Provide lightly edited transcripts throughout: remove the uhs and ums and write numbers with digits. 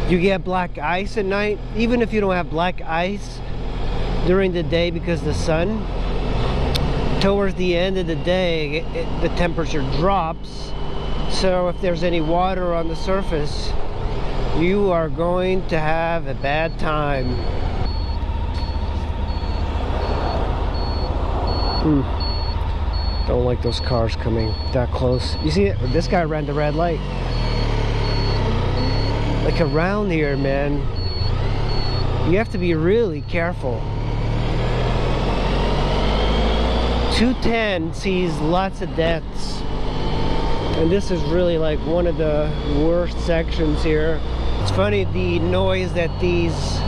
You get black ice at night, even if you don't have black ice during the day because of the sun. Towards the end of the day, the temperature drops. So if there's any water on the surface, you are going to have a bad time. Don't like those cars coming that close. You see it? This guy ran the red light. Like around here, man, you have to be really careful. 210 sees lots of deaths, and this is really like one of the worst sections here. It's funny, the noise that these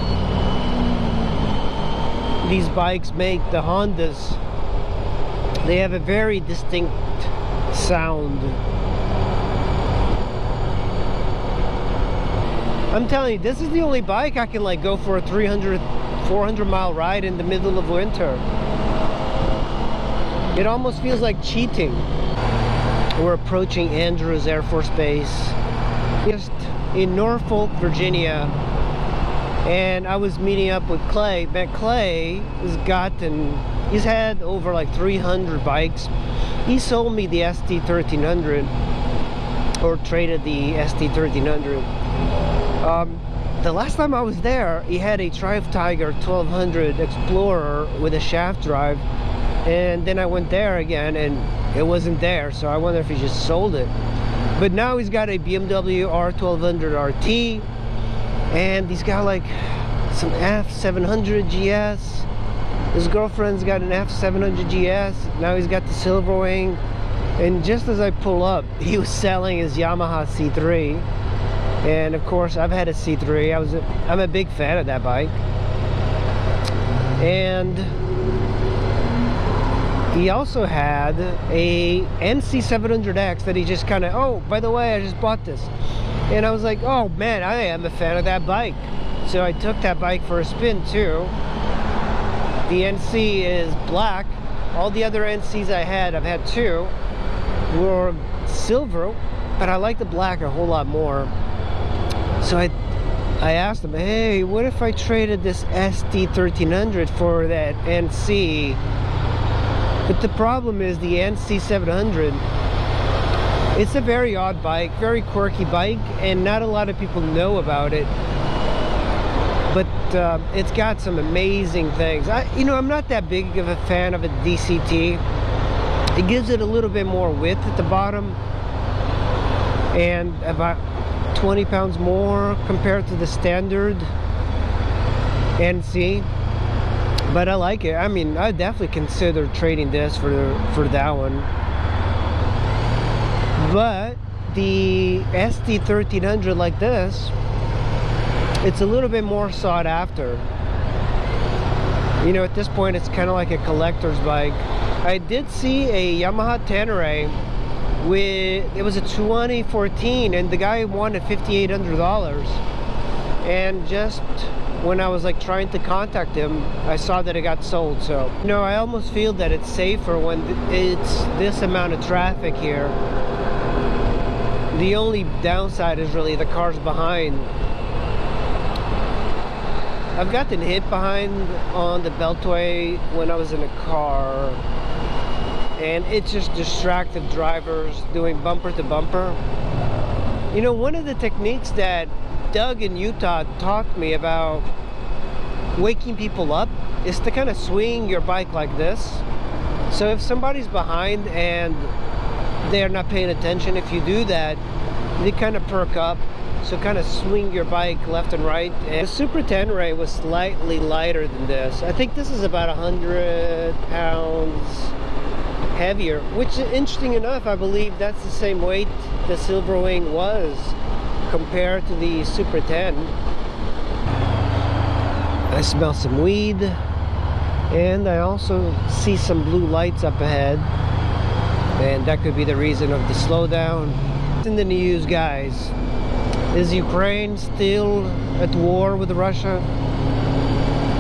bikes make, the Hondas, they have a very distinct sound. I'm telling you, this is the only bike I can like go for a 300, 400 mile ride in the middle of winter. It almost feels like cheating. We're approaching Andrews Air Force Base, just in Norfolk, Virginia, and I was meeting up with Clay. But Clay he's had over like 300 bikes. He sold me the ST1300, or traded the ST1300. The last time I was there, he had a Triumph Tiger 1200 Explorer with a shaft drive, and then I went there again and it wasn't there, so I wonder if he just sold it. But now he's got a BMW R1200 RT, and he's got like some F700 GS. His girlfriend's got an F700 GS. Now he's got the Silverwing, and just as I pull up, he was selling his Yamaha C3. And of course, I've had a C3. I'm a big fan of that bike. And he also had a NC700X that he just kind of, oh, by the way, I just bought this. And I was like, oh man, I am a fan of that bike. So I took that bike for a spin too. The NC is black. All the other NCs I've had two, were silver, but I like the black a whole lot more. So I asked him, hey, what if I traded this ST1300 for that NC? But the problem is the NC700, it's a very odd bike, very quirky bike, and not a lot of people know about it. But it's got some amazing things. I'm not that big of a fan of a DCT. It gives it a little bit more width at the bottom, and about 20 pounds more compared to the standard NC. But I like it. I mean, I definitely consider trading this for that one. But the ST1300 like this, it's a little bit more sought after. At this point, it's kind of like a collector's bike. I did see a Yamaha Tenere it was a 2014, and the guy wanted $5,800. And just when I was like trying to contact him, I saw that it got sold. So I almost feel that it's safer when it's this amount of traffic here. The only downside is really the cars behind. I've gotten hit behind on the beltway when I was in a car, and it just distracted drivers doing bumper to bumper. One of the techniques that Doug in Utah taught me about waking people up is to kind of swing your bike like this. So if somebody's behind and they're not paying attention, if you do that, they kind of perk up. So kind of swing your bike left and right. And the Super Tenere was slightly lighter than this. I think this is about 100 pounds heavier, which, interesting enough, I believe that's the same weight the Silverwing was compared to the Super 10. I smell some weed, and I also see some blue lights up ahead, and that could be the reason of the slowdown. In the news, guys, is Ukraine still at war with Russia?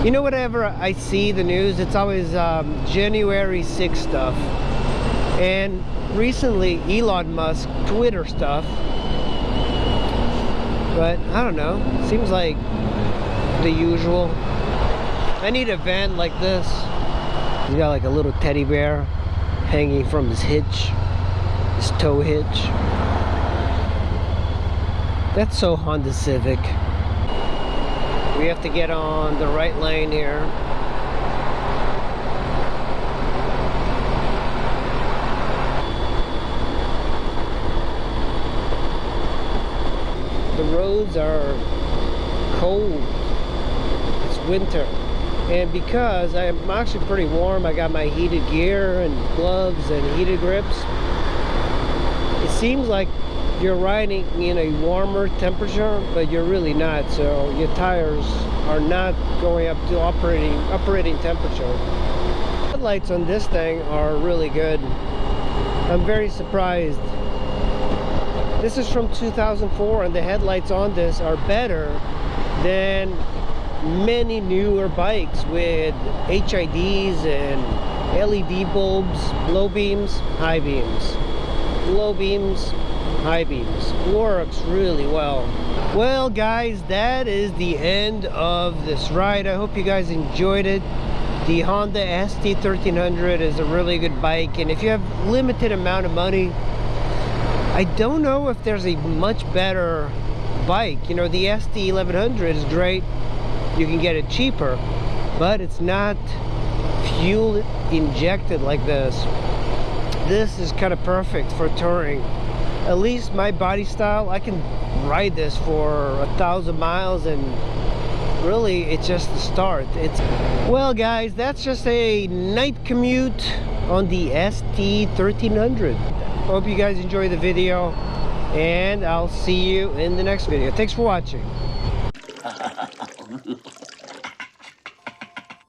Whenever I see the news, it's always January 6th stuff. And recently, Elon Musk Twitter stuff, But I don't know, seems like the usual. I need a van like this. He's got like a little teddy bear hanging from his hitch, his tow hitch. That's so Honda Civic. We have to get on the right lane here. The roads are cold. It's winter. And because I'm actually pretty warm, I got my heated gear and gloves and heated grips. It seems like you're riding in a warmer temperature, but you're really not. So your tires are not going up to operating temperature. Headlights on this thing are really good. I'm very surprised. This is from 2004, and the headlights on this are better than many newer bikes with HIDs and LED bulbs, low beams, high beams, low beams, high beams. Works really well. Well guys, that is the end of this ride. I hope you guys enjoyed it. The Honda St1300 is a really good bike, and if you have limited amount of money, I don't know if there's a much better bike. You know, the St1100 is great. You can get it cheaper, but it's not fuel injected like this. This is kind of perfect for touring. At least my body style, I can ride this for 1,000 miles, and really it's just the start. Well guys, that's just a night commute on the St1300. Hope you guys enjoy the video, and I'll see you in the next video. Thanks for watching.